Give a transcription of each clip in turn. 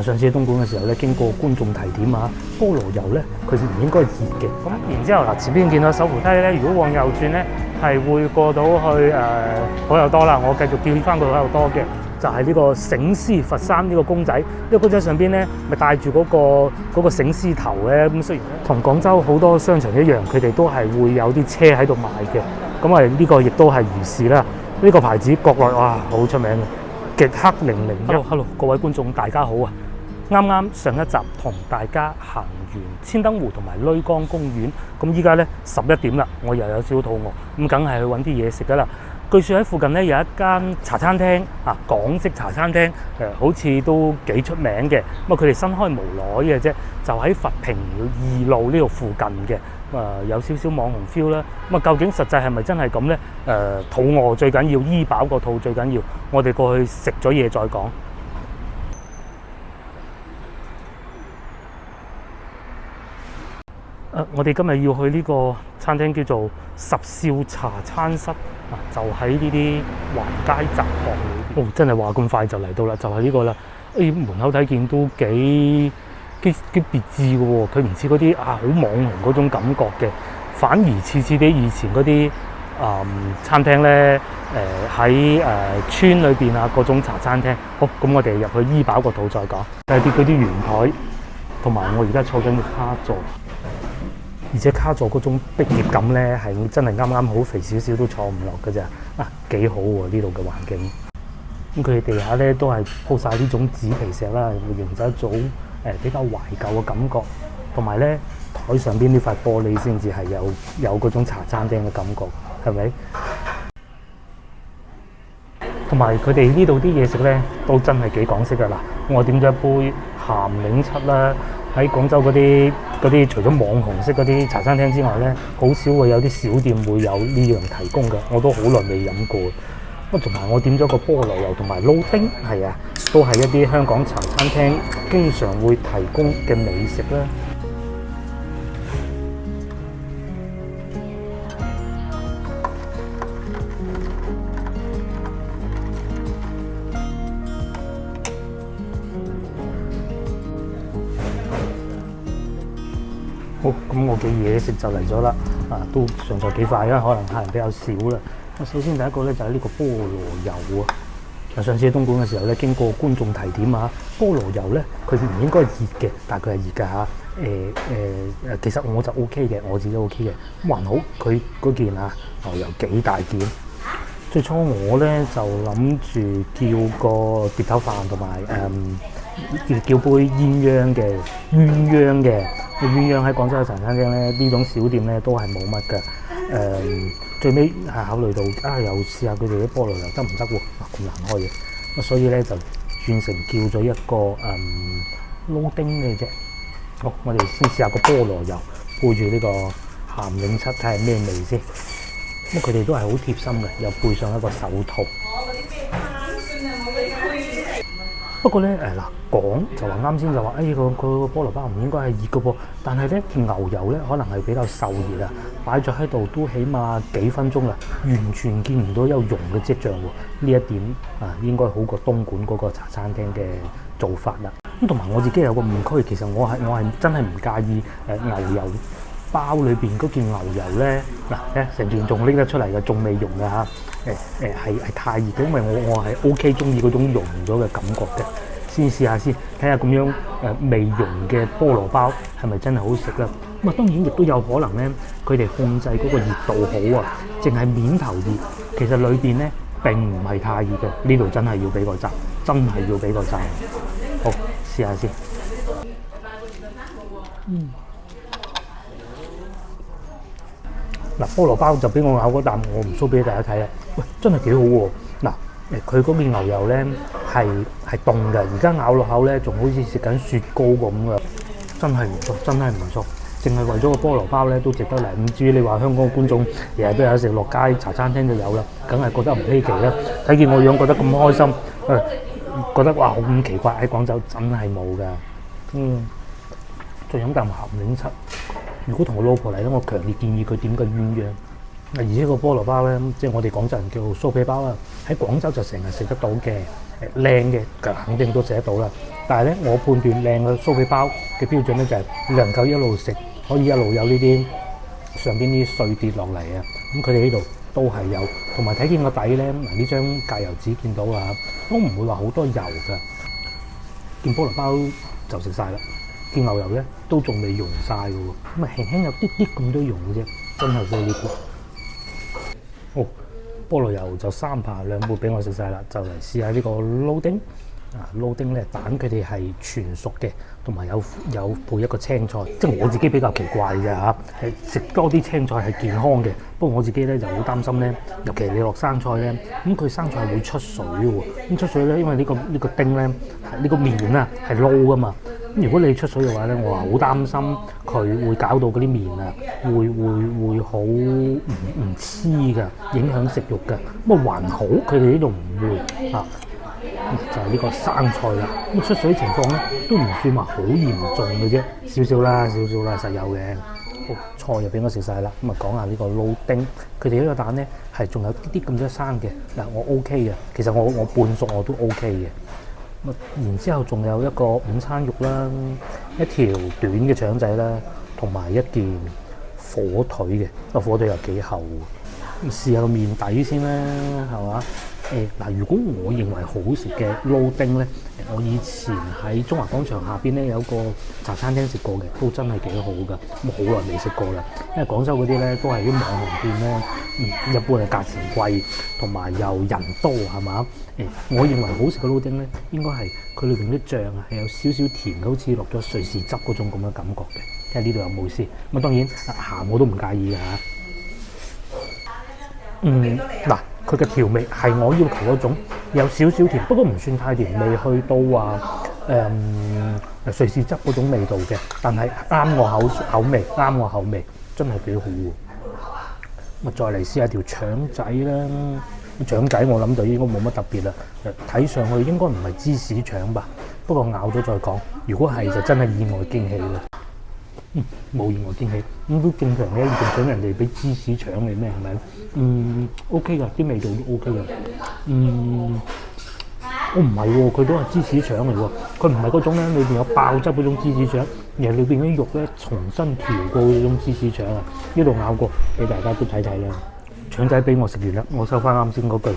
上次喺東莞嘅時候咧，經過觀眾提點啊，菠蘿油咧佢唔應該熱嘅。咁然之後嗱，前邊見到手扶梯咧，如果往右轉咧，係會過到去好友多啦。我繼續叫翻佢好友多嘅，就係呢個醒獅佛山呢個公仔。呢個公仔上邊咧，咪帶住嗰個醒獅頭咧。咁雖然同廣州好多商場一樣，佢哋都係會有啲車喺度賣嘅。咁啊，呢個亦都係如是啦。呢個牌子國內哇好出名嘅，極氪001。Hello， 各位觀眾大家好啊！啱啱上一集同大家行完千燈湖同埋瀝江公園，咁依家咧11點啦，我又有少少肚餓，咁梗係去揾啲嘢食噶啦。據說喺附近咧有一間茶餐廳啊，港式茶餐廳，好似都幾出名嘅。咁啊，佢哋新開無耐嘅啫，就喺佛坪2路呢度附近嘅。有少少網紅 feel 啦。咁啊，究竟實際係咪真係咁咧？肚餓最緊要，醫飽個肚最緊要。我哋過去食咗嘢再講。我哋今日要去呢個餐廳叫做十少茶餐室啊，就喺呢啲橫街窄巷裏邊。真係話咁快就嚟到啦，就係呢個啦。門口睇見都幾別致嘅喎，佢唔似嗰啲好網紅嗰種感覺嘅，反而似啲以前嗰啲餐廳咧，喺村裏邊啊嗰種茶餐廳。好，咁我哋入去醫飽個肚再講。睇啲嗰啲圓台，同埋我而家坐緊嘅卡座。而且卡座嗰種逼仄感咧，係真係啱啱好，肥少少都坐唔落嘅咋。幾好喎呢度嘅環境。咁佢哋地下咧都係鋪晒呢種紙皮石啦，會營造一種比較懷舊嘅感覺。同埋咧，台上邊呢塊玻璃先至係有嗰種茶餐廳嘅感覺，係咪？同埋佢哋呢度啲嘢食咧，都真係幾港式㗎啦。我點咗一杯鹹檸七啦。喺廣州嗰啲除咗網紅式嗰啲茶餐廳之外咧，好少會有啲小店會有呢樣提供嘅，我都好耐未飲過。咁同埋我點咗個菠蘿油同埋撈丁，係啊，都係一啲香港茶餐廳經常會提供嘅美食啦。好，咁我嘅嘢食就嚟咗啦，都上座幾快啦，可能客人比較少啦。首先第一個咧就係呢個菠蘿油啊。上次喺東莞嘅時候咧，經過觀眾提點啊，菠蘿油咧佢唔應該熱嘅，但係佢係熱㗎嚇。其實我就 OK 嘅，我自己 OK 嘅，還好佢嗰件牛油幾大件。最初我咧就諗住叫個碟頭飯同埋叫杯鴛鴦嘅。鴛鴦喺廣州嘅茶餐廳咧，呢種小店咧都係冇乜嘅。最尾係考慮到又試下佢哋啲菠蘿油得唔得喎？咁難開嘅，所以咧就轉成叫咗一個撈丁嘅啫。好，我哋先試下個菠蘿油配住呢個鹹檸七，睇下咩味先。咁佢哋都係好貼心嘅，又配上一個手套。不過咧講就話啱先就話，佢個菠蘿包唔應該係熱嘅噃，但係咧牛油咧可能係比較受熱啊，擺咗喺度都起碼幾分鐘啦，完全見唔到有溶嘅跡象喎。呢一點應該好過東莞嗰個茶餐廳嘅做法啦。咁同埋我自己有個誤區，其實我係真係唔介意牛油包裏邊嗰件牛油咧，成件仲拎得出嚟嘅，仲未溶嘅嚇。係太熱嘅，因為我係 OK 中意嗰種溶咗嘅感覺嘅。先試下先，睇下咁樣未溶嘅菠蘿包係咪真係好食啦？咁當然亦都有可能咧，佢哋控制嗰個熱度好啊，淨係面頭熱，其實裏邊咧並唔係太熱嘅。呢度真係要俾個讚，真係要俾個讚。好，試下先。菠蘿包就俾我咬嗰啖，我唔 show 俾大家睇啊！喂，真係幾好喎！佢嗰邊牛油咧係凍嘅，而家咬落口咧仲好似食緊雪糕咁嘅，真係唔錯，真係唔錯。淨係為咗個菠蘿包咧都值得嚟。唔至於你話香港嘅觀眾日日都有食，落街茶餐廳就有啦，梗係覺得唔稀奇啦。睇見我樣覺得咁開心，覺得哇好咁奇怪，喺廣州真係冇㗎。再飲啖鹹檸七。如果同我老婆嚟咧，我強烈建議佢點個鴛鴦。而且個菠蘿包咧，即係我哋廣州人叫酥皮包啦，喺廣州就成日食得到嘅，靚嘅肯定都食得到啦。但係咧，我判斷靚嘅酥皮包嘅標準咧就係能夠一路食，可以一路有呢啲上邊啲碎跌落嚟啊。咁佢哋呢度都係有，同埋睇見個底咧，嗱呢張芥油紙見到啊，都唔會話好多油㗎。見菠蘿包就食晒啦，見牛油咧都仲未溶晒嘅喎，咁啊輕輕有啲啲咁多溶嘅啫，真係犀利啲。哦，菠蘿油就3扒2半俾我食晒啦，就嚟試下呢個撈丁。撈丁咧蛋佢哋係全熟嘅，同埋有配一個青菜，即係我自己比較奇怪嘅嚇，係食多啲青菜係健康嘅。不過我自己咧就好擔心咧，尤其係你落生菜咧，咁佢生菜會出水喎。咁出水咧，因為呢個丁咧，呢個麵啊係撈噶嘛。咁如果你出水嘅話咧，我話好擔心佢會搞到嗰啲麵啊，會好唔黐㗎，影響食慾㗎。咁啊還好，佢哋呢度唔會啊。就係呢個生菜啦，咁出水情況咧都唔算話好嚴重嘅啫，少少啦，實有嘅。菜又俾我食晒啦，咁啊講下呢個撈丁，佢哋呢個蛋咧係仲有啲啲咁多生嘅，嗱我 OK 嘅，其實我半熟我都 OK 嘅。咁然之後仲有一個午餐肉啦，一條短嘅腸仔啦，同埋一件火腿嘅，個火腿又幾厚，試下個麵底先啦，係嘛？嗱，如果我認為好食嘅撈丁咧，我以前喺中華廣場下邊咧有個茶餐廳食過嘅，都真係幾好噶。咁好耐未食過啦，因為廣州嗰啲咧都係啲網紅店咧，一般係價錢貴，同埋又人多係嘛？我認為好食嘅撈丁咧，應該係佢裏邊啲醬啊係有少少甜，好似落咗瑞士汁嗰種咁嘅感覺嘅。睇下呢度有冇先。咁當然鹹我都唔介意嘅嚇。嗱。佢嘅調味係我要求嗰種，有少少甜，不過唔算太甜，未去到話瑞士汁嗰種味道嘅，但係啱我口味，啱我口味，真係幾好喎。咁再嚟試下條腸仔啦，腸仔我諗就應該冇乜特別啦，睇上去應該唔係芝士腸吧，不過咬咗再講，如果係就真係意外驚喜啦。冇意外驚喜，咁都正常嘅，仲想人哋俾芝士腸你咩？係咪？OK 噶，啲味道都 OK 嘅。我唔係喎，佢都係芝士腸嚟喎，佢唔係嗰種咧裏邊有爆汁嗰種芝士腸，而係裏邊嗰啲肉咧重新調過嗰種芝士腸啊！呢度咬過，俾大家都睇睇啦。腸仔俾我食完啦，我收翻啱先嗰句，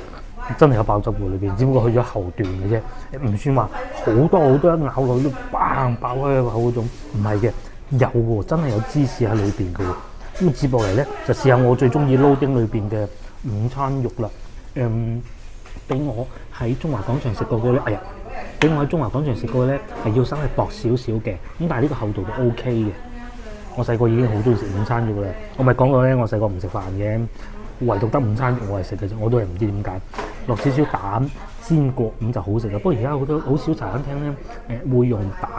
真係有爆汁喎裏邊，只不過去咗後段嘅啫，唔算話好多一咬落去都砰爆開口嗰種，唔係嘅。有喎，真係有芝士喺裏邊嘅喎。咁接落嚟咧，就試下我最中意撈丁裏邊嘅午餐肉啦。俾我喺中華廣場食過嘅咧，俾我喺中華廣場食過咧係要稍微薄少少嘅，咁但係呢個厚度都 OK 嘅。我細個已經好中意食午餐肉啦。我咪講過咧，我細個唔食飯嘅，唯獨得午餐肉我係食嘅啫，我都係唔知點解落少少蛋煎過咁就好食啦。不過而家好少茶餐廳咧會用蛋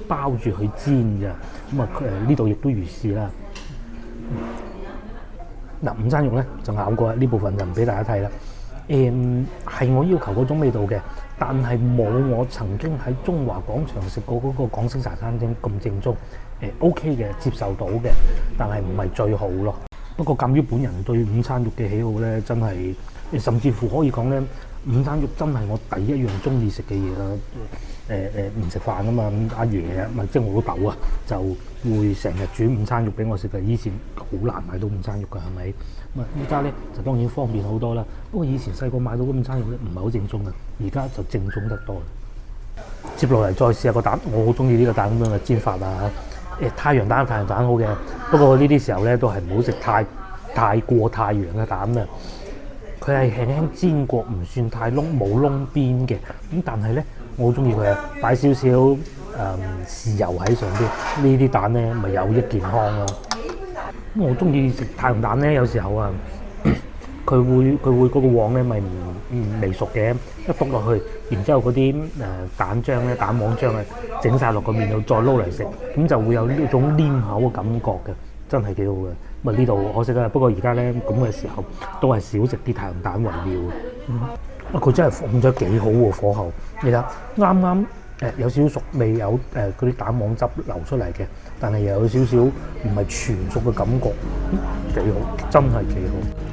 包住去煎㗎，咁啊呢度亦都如是啦。嗱，午餐肉咧就咬過呢部分就唔俾大家睇啦。係我要求嗰種味道嘅，但係冇我曾經喺中華廣場食過嗰個港式茶餐廳咁正宗。OK 嘅，接受到嘅，但係唔係最好咯。不過鑑於本人對午餐肉嘅喜好咧，真係甚至乎可以講咧，午餐肉真係我第一樣中意食嘅嘢啦。唔食飯啊嘛，咁阿爺咪即係我老豆啊，就會成日煮午餐肉俾我食嘅。以前好難買到午餐肉㗎，係咪？咁啊，依家咧就當然方便好多啦。不過以前細個買到嗰午餐肉咧唔係好正宗嘅，而家就正宗得多啦。接落嚟再試下個蛋，我好中意呢個蛋咁樣嘅煎法啊！太陽蛋好嘅，不過呢啲時候咧都係唔好食太過太陽嘅蛋啊！佢係輕輕煎過，唔算太燶，冇燶邊嘅。咁但係咧，我好中意佢啊，擺少少豉油喺上邊。呢啲蛋咧咪有益健康咯。咁我中意食太陽蛋咧，有時候啊，佢會嗰個黃咧咪未熟嘅，一篤落去，然之後嗰啲蛋漿咧、蛋黃漿啊，整晒落個麵度再撈嚟食，咁就會有呢種黏口嘅感覺嘅，真係幾好嘅。咁啊呢度可惜啦，不過而家咧咁嘅時候都係少食啲太陽蛋為妙。佢真係放咗幾好喎，火候你睇啱啱有少少熟，未有嗰啲蛋黃汁流出嚟嘅，但係又有少少唔係全熟嘅感覺，幾好，真係幾好。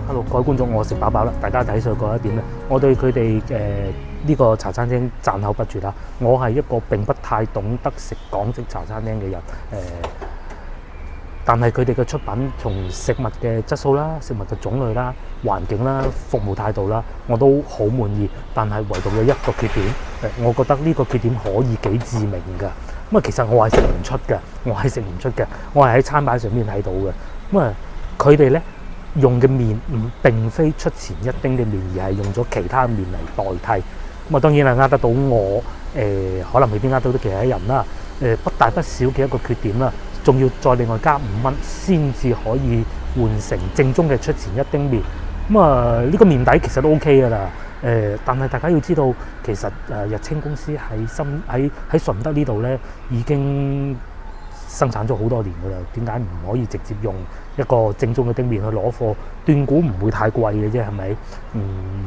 Hello， 各位觀眾，我食飽飽啦，大家睇上嗰一點咧，我對佢哋呢個茶餐廳讚口不絕啦。我係一個並不太懂得食港式茶餐廳嘅人，但係佢哋嘅出品，從食物嘅質素啦、食物嘅種類啦、環境啦、服務態度啦，我都好滿意。但係唯獨有一個缺點，我覺得呢個缺點可以幾致命㗎。咁啊，其實我係食唔出嘅，我係喺餐牌上面睇到嘅。咁啊，佢哋咧用嘅麵並非出前一丁嘅麵，而係用咗其他麵嚟代替。咁啊，當然係呃得到我，可能未必呃到啲其他人啦。不大不小嘅一個缺點啦，仲要再另外加5蚊先至可以換成正宗嘅出前一丁麵。咁啊，呢個麵底其實都 OK 㗎啦。但係大家要知道，其實日清公司喺順德呢度咧已經生產咗好多年㗎啦。點解唔可以直接用一個正宗嘅丁麵去攞貨？斷估唔會太貴嘅啫，係咪？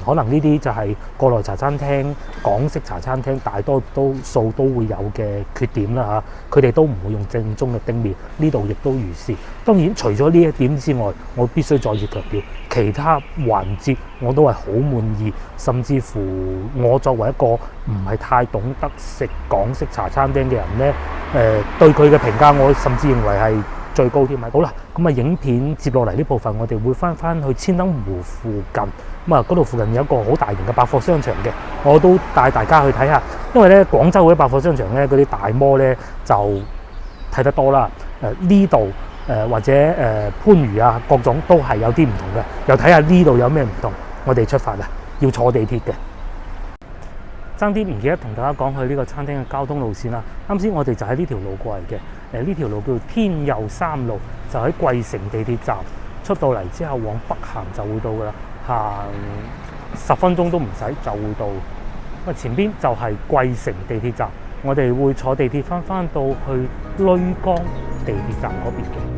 可能呢啲就係國內茶餐廳、港式茶餐廳大多數都會有嘅缺點啦嚇。佢哋都唔會用正宗嘅丁麵，呢度亦都如是。當然，除咗呢一點之外，我必須再次強調，其他環節我都係好滿意，甚至乎我作為一個唔係太懂得食港式茶餐廳嘅人咧，對佢嘅評價，我甚至認為係最高添。好啦，咁啊，影片接落嚟呢部分，我哋會翻去千燈湖附近。咁啊，嗰度附近有一個好大型嘅百貨商場嘅，我都帶大家去睇下。因為咧，廣州嗰啲百貨商場咧，嗰啲大摩咧就睇得多啦。呢度或者番禺啊，各種都係有啲唔同嘅。又睇下呢度有咩唔同。我哋出發啦，要坐地鐵嘅。爭啲唔記得同大家講去呢個餐廳嘅交通路線啦。啱先我哋就喺呢條路過嚟嘅。呢條路叫天佑3路，就喺桂城地鐵站出到嚟之後，往北行就會到噶啦。行10分鐘都唔使就會到。咁前邊就係桂城地鐵站，我哋會坐地鐵翻到去莒江地鐵站嗰邊嘅。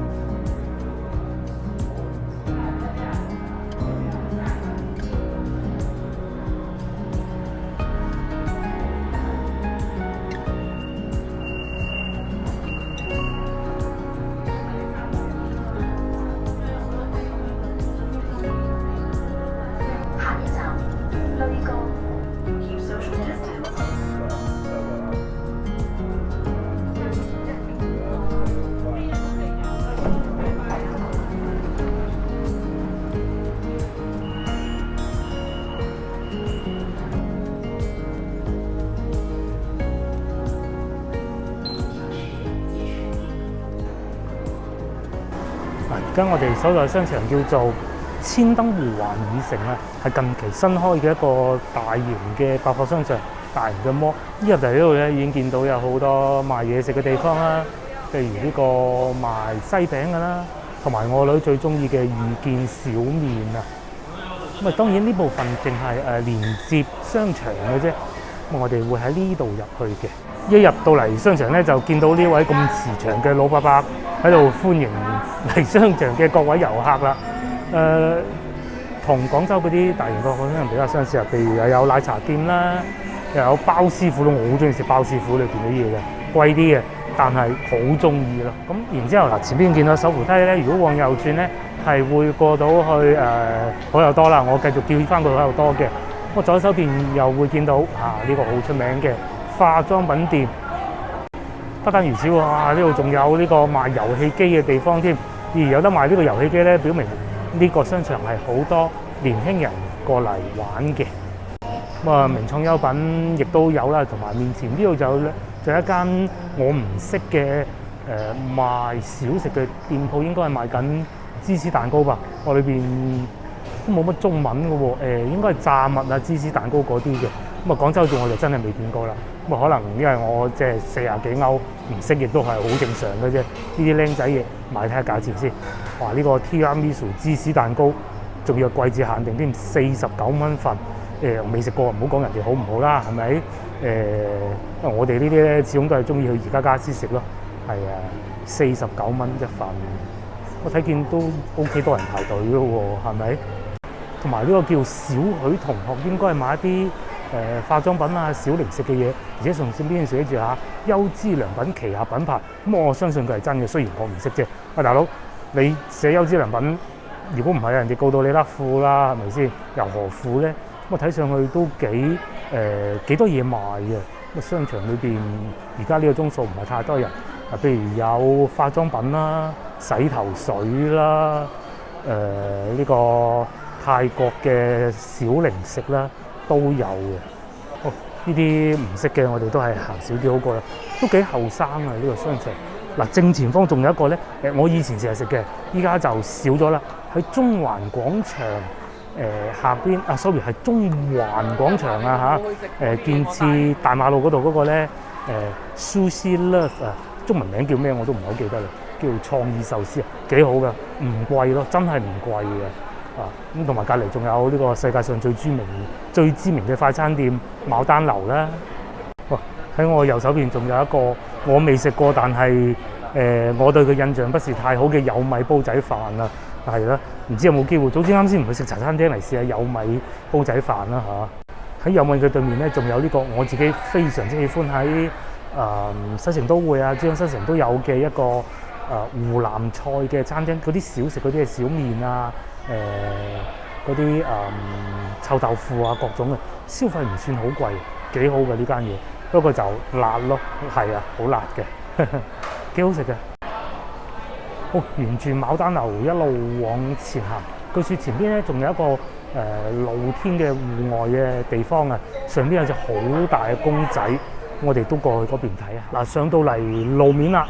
而家我哋所在商場叫做千燈湖環以城啊，係近期新開嘅一個大型嘅百貨商場，大型嘅摩。一入嚟呢度咧，已經見到有好多賣嘢食嘅地方啦，譬如呢個賣西餅㗎啦，同埋我女最中意嘅遇見小麵啊。咁啊，當然呢部分淨係連接商場嘅啫。咁我哋會喺呢度入去嘅。一入到嚟商場咧，就見到呢位咁慈祥嘅老伯伯喺度歡迎嚟商場嘅各位遊客啦。同廣州嗰啲大型百貨商場比較相似啊，譬如又有奶茶店啦，又有包師傅咯，我好中意食包師傅裏邊啲嘢嘅，貴啲嘅，但係好中意咯。咁然之後嗱，前邊見到手扶梯咧，如果往右轉咧，係會過到去好友多啦。我繼續叫翻佢好友多嘅。我左手邊又會見到呢個好出名嘅化妝品店。不單如此喎，呢度仲有呢個賣遊戲機嘅地方添。而有得賣呢個遊戲機咧，表明呢個商場係好多年輕人過嚟玩嘅。咁啊，名創優品亦都有啦，同埋面前呢度就有一間我唔識嘅賣小食嘅店鋪，應該係賣緊芝士蛋糕吧。我裏邊都冇乜中文嘅喎，應該係炸物啊、芝士蛋糕嗰啲嘅。咁啊，廣州店我就真係未見過啦。咁啊，可能因為我即係40幾歐唔識，亦都係好正常嘅啫。呢啲僆仔嘢買睇下價錢先。哇！呢個 Tiramisu 芝士蛋糕仲要係季節限定添，49蚊份。未食過唔好講人哋好唔好啦，係咪？因為我哋呢啲咧始終都係中意去宜家家私食咯。係啊，49蚊一份。我睇見都 OK 多人排隊嘅喎，係咪？同埋呢個叫小許同學，應該係買一啲化妝品啊、小零食嘅嘢，而且上邊寫住優之良品旗下品牌。咁我相信佢係真嘅，雖然我唔識啫。喂，大佬，你寫優之良品如果唔係人哋告到你甩褲啦，係咪先？又何苦咧？咁啊睇上去都幾多嘢賣嘅。咁商場裏邊而家呢個鐘數唔係太多人。譬如有化妝品啦、洗頭水啦、呢個泰國嘅小零食啦都有嘅。呢啲唔識嘅我哋都係行少啲好過啦。都幾後生啊呢個商場。嗱，正前方仲有一個咧，我以前成日食嘅，依家就少咗啦。喺中環廣場下邊sorry 係中環廣場啊嚇，建設大馬路嗰度嗰個咧，Sushi Love 啊，中文名叫咩我都唔係好記得啦，叫創意壽司啊，幾好噶，唔貴咯，真係唔貴嘅咁。同埋隔離仲有呢個世界上最知名嘅快餐店牡丹樓啦。哇！喺我右手邊仲有一個我未食過，但係我對佢印象不是太好嘅有米煲仔飯啊，係啦，唔知有冇機會？早知啱先唔去食茶餐廳嚟試下有米煲仔飯啦嚇。喺有米嘅對面咧，仲有呢個我自己非常之喜歡喺西城都會啊、珠江新城都有嘅一個湖南菜嘅餐廳，嗰啲小食嗰啲嘅小麵啊、嗰啲臭豆腐啊各種嘅，消費唔算好貴，幾好嘅呢間嘢。不過就辣咯，係啊，好辣嘅，幾好食嘅。好，沿住牡丹樓一路往前行，據說前邊咧仲有一個露天嘅戶外嘅地方啊，上邊有隻好大嘅公仔，我哋都過去嗰邊睇啊。嗱，上到嚟路面啦，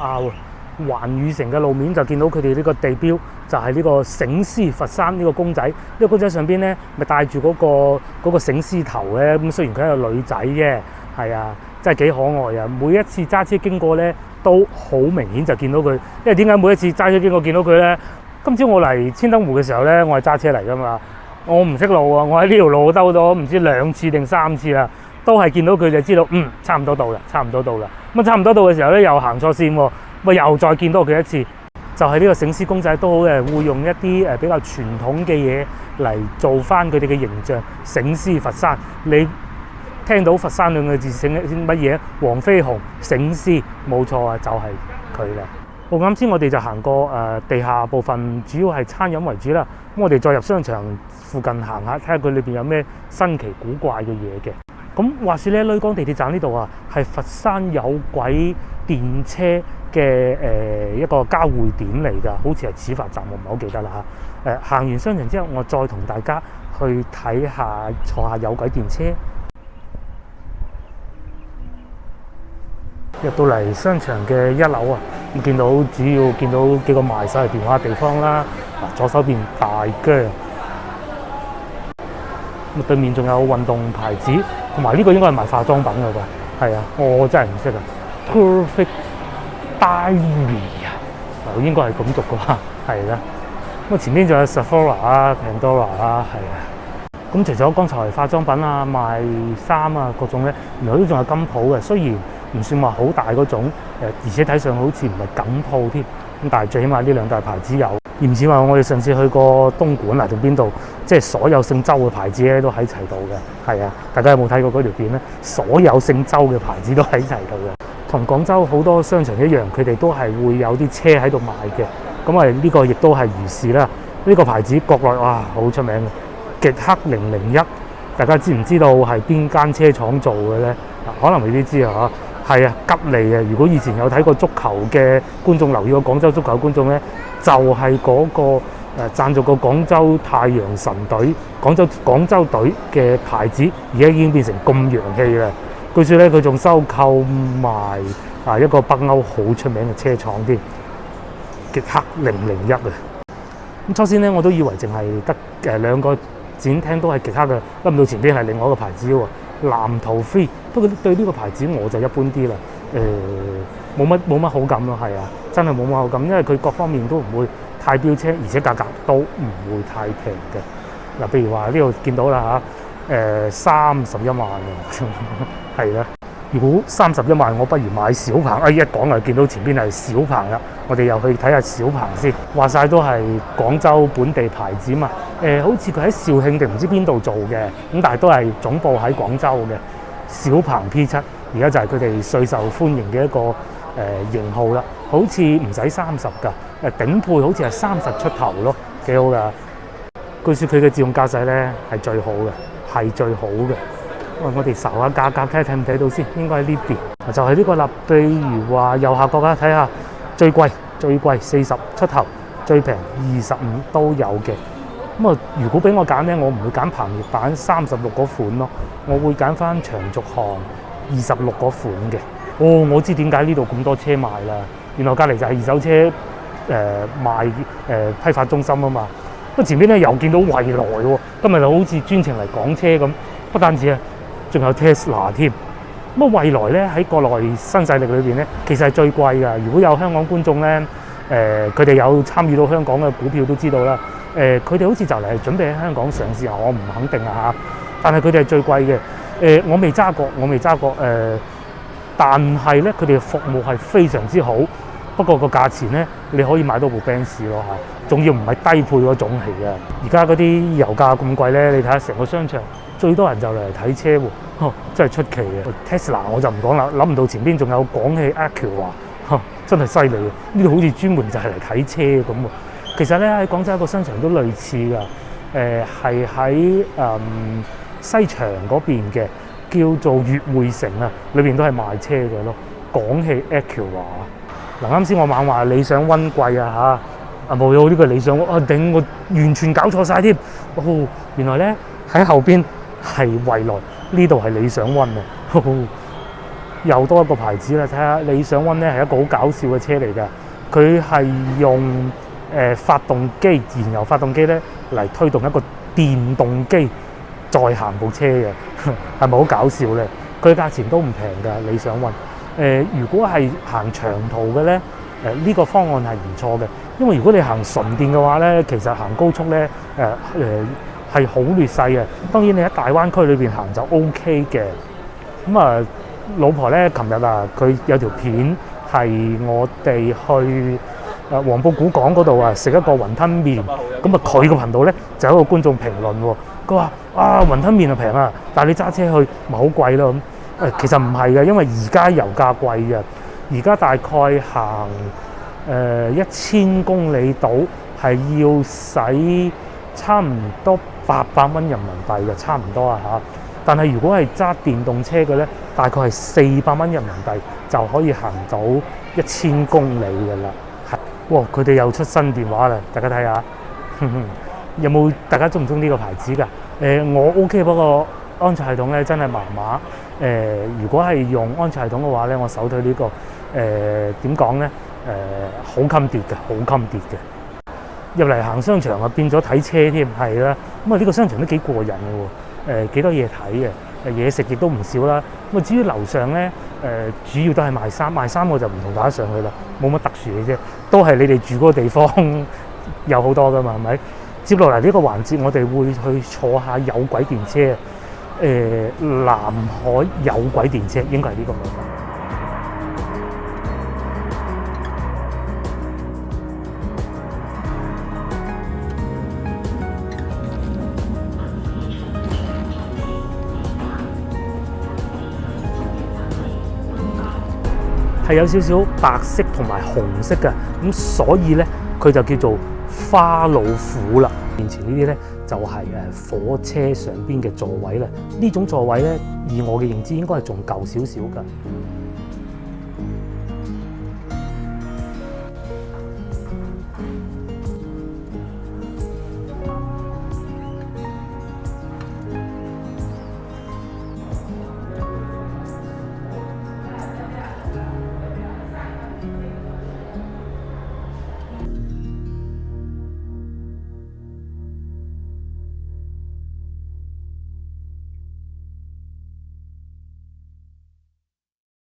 環宇城嘅路面就見到佢哋呢個地標，就係呢個醒獅佛山呢個公仔。呢個公仔上邊咧咪戴住嗰個醒獅頭咧，咁雖然佢係個女仔嘅，係啊。真係幾可愛啊！每一次揸車經過咧，都好明顯就見到佢。因為點解每一次揸車經過見到佢咧？今朝我嚟千燈湖嘅時候咧，我係揸車嚟㗎嘛，我唔識路啊！我喺呢條路兜咗唔知2次定3次啦，都係見到佢就知道，差唔多到啦，差唔多到啦。咁差唔多到嘅時候咧，又行錯線喎，咪又再見到佢一次。就係呢個醒獅公仔都好嘅，會用一啲比較傳統嘅嘢嚟做翻佢哋嘅形象。醒獅佛山，你聽到佛山兩個字醒乜嘢？黃飛鴻醒獅，冇錯啊，就係佢啦。啱先我哋就行過地下部分，主要係餐飲為主啦。咁我哋再入商場附近行下，睇下佢裏邊有咩新奇古怪嘅嘢嘅。咁話說咧，女港地鐵站呢度啊，係佛山有軌電車嘅一個交匯點嚟㗎，好似係始發站，我唔係好記得啦嚇。行完商場之後，我再同大家去睇下，坐下有軌電車。入到嚟商場嘅1樓啊，咁主要見到幾個賣手提電話嘅地方啦。左手邊大疆，咁對面仲有運動牌子，同埋呢個應該係賣化妝品㗎噃。係啊，我真係唔識啊。Perfect Diary 啊，應該係咁讀㗎，係啦。咁前邊仲有 Sephora 啊、Pandora 啊，係啊。咁除咗剛才化妝品啊、賣衫啊各種咧，原來都仲有金鋪嘅，雖然唔算話好大嗰種，而且睇上好似唔係緊鋪添，咁但係最起碼呢2大牌子有，而唔似話我哋上次去過東莞啊定邊度，即係所有姓周嘅牌子咧都喺齊度嘅，係啊，大家有冇睇過嗰條片咧？所有姓周嘅牌子都喺齊度嘅，同廣州好多商場一樣，佢哋都係會有啲車喺度賣嘅，咁呢個亦都係如是啦。呢個牌子國內哇好出名嘅，極氪001，大家知唔知道係邊間車廠做嘅咧？可能未必知啊。係啊，吉利啊！如果以前有睇過足球嘅觀眾，留意過廣州足球嘅觀眾咧，就係嗰個贊助過廣州太陽神隊、廣州隊嘅牌子，而家已經變成咁洋氣啦。據說咧，佢仲收購埋一個北歐好出名嘅車廠添，極氪001啊！咁初先咧，我都以為淨係得2個展廳都係極氪嘅，諗唔到前邊係另外一個牌子喎。藍圖 Free， 不過對呢個牌子我就一般啲啦，冇乜好感咯，係啊，真係冇乜好感，因為佢各方面都唔會太標青，而且價格都唔會太平嘅。嗱，譬如話呢度見到啦嚇，31萬喎，係啦。如果31萬，我不如買小鵬。一講就見到前邊係小鵬啦，我哋又去睇下小鵬先。話晒都係廣州本地牌子嘛。好似佢喺肇慶定唔知邊度做嘅，咁但係都係總部喺廣州嘅。小鵬 P7，而家就係佢哋最受歡迎嘅一個型號啦。好似唔使30㗎，頂配好似係30出頭咯，幾好㗎。據說佢嘅自動駕駛咧係最好嘅，係最好嘅。我哋搜下價格睇睇唔睇到先，應該喺呢邊就係呢個啦。譬如話右下角啊，睇下最貴40出頭，最平25都有嘅。咁啊，如果俾我揀咧，我唔會揀棚頁版36嗰款咯，我會揀翻長續航26嗰款嘅。哦，我知點解呢度咁多車賣啦，原來隔離就係二手車賣批發中心啊嘛。不過前邊咧又見到蔚來喎，今日就好似專程嚟講車咁，不單止啊，仲有 Tesla 添。咁啊，蔚來咧喺國內新勢力裏邊咧，其實係最貴㗎。如果有香港觀眾咧，佢哋有參與到香港嘅股票都知道啦。佢哋好似就嚟係準備喺香港上市啊，我唔肯定啊嚇。但係佢哋係最貴嘅。我未揸過，但係咧佢哋嘅服務係非常之好。不過個價錢咧，你可以買到部 Benz 咯嚇，仲要唔係低配嗰種嚟嘅。而家嗰啲油價咁貴咧，你睇下成個商場最多人就嚟睇車喎，真係出奇嘅。Tesla 我就唔講啦，諗唔到前邊仲有廣汽 Acura，真係犀利嘅。呢度好似專門就係嚟睇車咁喎。其實咧喺廣州一個商場都類似㗎，係喺西牆嗰邊嘅，叫做悅匯城啊，裏邊都係賣車嘅咯。廣汽 Acura。嗱，啱先我猛話理想 ONE 貴啊嚇，冇有呢個理想啊頂，我完全搞錯晒添。哦，原來咧喺後邊係蔚來，呢度係理想 ONE 啊，又多一個牌子啦。睇下理想 ONE咧係一個好搞笑嘅車嚟㗎，佢係用發動機燃油發動機咧嚟推動一個電動機再行部車嘅，係咪好搞笑咧？佢價錢都唔平㗎，理想 ONE。如果係行長途嘅咧，呢個方案係唔錯嘅，因為如果你行純電嘅話咧，其實行高速咧，係好劣勢嘅。當然你喺大灣區裏邊行就 OK 嘅。咁啊，老婆咧，琴日啊，佢有條片係我哋去黃埔古港嗰度啊，食一個雲吞麵。咁啊，佢個頻道咧就有一個觀眾評論喎，佢話啊，雲吞麵啊平啊，但係你揸車去咪好貴咯咁。其實唔係嘅，因為而家油價貴嘅，而家大概行1000公里度係要使差唔多800蚊人民幣嘅，差唔多啊嚇。但係如果係揸電動車嘅咧，大概係400蚊人民幣就可以行到1000公里嘅啦。係，哇！佢哋又出新電話啦，大家睇下，有冇大家中唔中呢個牌子㗎？我 OK，不過安全系統咧真係麻麻。如果係用安全系統嘅話咧，我首推呢個點講咧？好襟跌嘅，好襟跌嘅。入嚟行商場啊，變咗睇車添，係啦。咁啊，呢個商場都幾過癮嘅喎，幾多嘢睇嘅，嘢食亦都唔少啦。咁啊，至於樓上咧，主要都係賣衫，賣衫我就唔同大家上去啦，冇乜特殊嘅啫，都係你哋住嗰個地方有好多噶嘛，係咪？接落嚟呢個環節，我哋會去坐下有軌電車。南海有軌電車應該係呢個名。係有少少白色同埋紅色嘅，咁所以咧佢就叫做花老虎啦。面前呢啲咧就係火車上邊嘅座位啦。呢種座位咧，以我嘅認知應該係仲舊少少㗎。